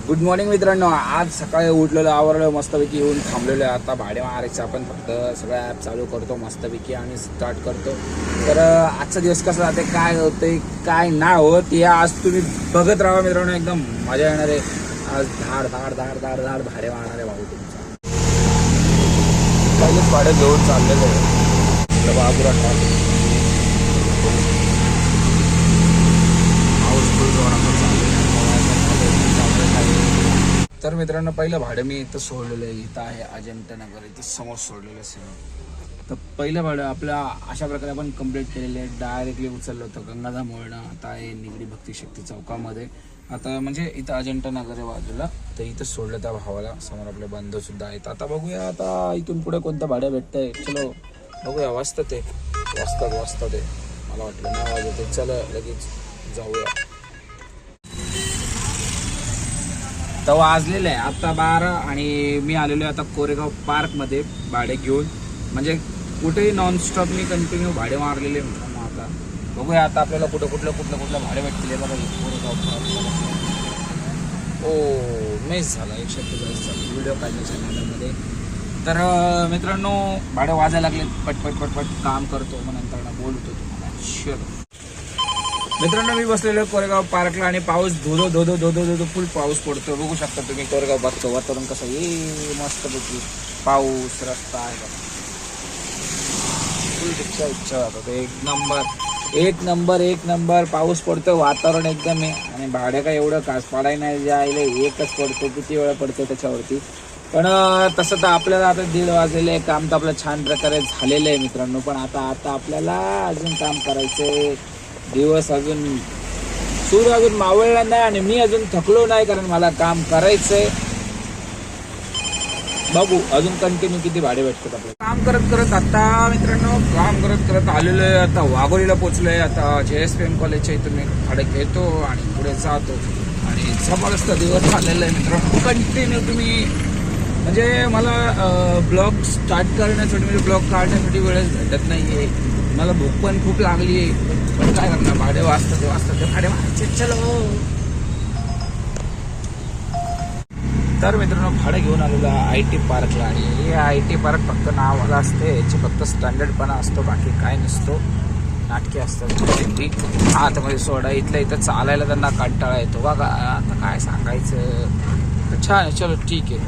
Good morning मित्रांनो. आज सकाळी उठलेलो, आवरलो, मस्तपैकी येऊन थांबलेलो आहे. आता भाडे मारायचं आपण फक्त सगळं ॲप चालू करतो मस्तपैकी आणि स्टार्ट करतो. तर आजचा दिवस कसा जाते, काय होतंय, काय नाही होत, हे आज तुम्ही बघत राहा मित्रांनो. एकदम मजा येणार आहे. आज धाड धाड धाड धाड धाड भाडे मारणार आहे भाऊ तुमचा. पहिलेच भाडे घेऊन चाललेलं आहे बाबुरा ट्रॉफी. तर मित्रांनो, पहिलं भाडं मी इथं सोडलेलं आहे. इथं आहे अजंठा नगर, इथं समोर सोडलेलं आहे. तर पहिलं भाडं आपल्या अशा प्रकारे आपण कंप्लीट केलेलं आहे. डायरेक्टली उचललं होतं गंगाधाम वळणं. आता आहे निगडी भक्तिशक्ती चौकामध्ये. आता म्हणजे इथं अजंठा नगर आहे बाजूला, तर इथं सोडलं त्या भावाला. समोर आपले बंधू सुद्धा आहेत. आता बघूया आता इथून पुढे कोणतं भाडं भेटतंय. चलो बघूया. वाजतात ते वाजतात ते, मला वाटलं नाही वाजत. चला लगेच जाऊया. तर वाजलेलं आहे आता 12 आणि मी आलेलो आहे आता कोरेगाव पार्कमध्ये भाडे घेऊन. म्हणजे कुठेही नॉनस्टॉप मी कंटिन्यू भाडे मारलेले मित्रांनो. आता बघूया आता आपल्याला कुठलं भाडे भेटतील. बघा कोरेगाव पार्क. ओ मिस झाला 147चा व्हिडिओ काढण्याच्या नादामध्ये. तर मित्रांनो, भाडे वाजायला लागले. पटपट काम करतो, मग नंतर बोलतो तुम्हाला. चलो मित्रांनो, मी बसलेलो कोरेगाव पार्कला आणि पाऊस धो फुल पाऊस पडतो. बघू शकता तुम्ही कोरेगाव पार्कचं वातावरण कसं. मस्तपैकी पाऊस, रस्ता आहे बघा. फुल इच्छा जातात. एक नंबर पाऊस पडतो. वातावरण एकदम आहे. आणि भाडे काय एवढं कास पाडाय नाही जायला. एकच पडतो, किती वेळा पडतो त्याच्यावरती. पण तसं तर आपल्याला आता 1:30 वाजलेलं आहे. काम तर आपलं छान प्रकारे झालेलं आहे मित्रांनो. पण आता आपल्याला अजून काम करायचंय. दिवस अजून सूर्य अजून मावळला नाही आणि मी अजून थकलो नाही, कारण मला काम करायचंय. बघू अजून कंटिन्यू किती भाडे भेटतात आपल्याला. काम करत आता मित्रांनो, काम करत आलेलो आहे. आता वाघोलीला पोहोचलोय. आता JSPM कॉलेजच्या इथून मी भाडे घेतो आणि पुढे जातो. आणि जबरदस्त दिवस झालेला आहे मित्रांनो. कंटिन्यू तुम्ही म्हणजे मला ब्लॉग स्टार्ट करण्यासाठी, म्हणजे ब्लॉग काढण्यासाठी वेळच भेटत नाही आहे. मला भूक पण खूप लागली आहे. पण काय करणार, भाडे वाजतात ते भाडे मारायचे. चलो. तर मित्रांनो, भाडं घेऊन आलेलो IT पार्कला. आणि हे IT पार्क फक्त नावाला असते. याची फक्त स्टँडर्डपणा असतो, बाकी काय नसतो. नाटके असतात. आतमध्ये सोडा. इथं चालायला त्यांना कंटाळा येतो बघा. आता काय सांगायचं. छान आहे. चलो ठीक आहे.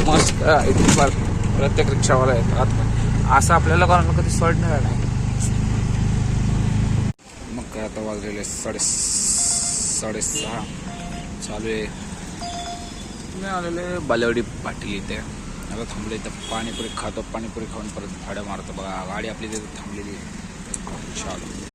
मस्त IT पार्क. प्रत्येक रिक्षावाला येतो आतमध्ये. असं आपल्याला कोणाला कधी सोडणार नाही. मग काय आता वाजलेले 6:30 चालू आहे. मी आलेले बालेवाडी पाटील इथे. आता थांबले इथं पाणीपुरी खातो. पाणीपुरी खाऊन परत भाडं मारतो बघा. गाडी आपली तिथे थांबलेली. चालू.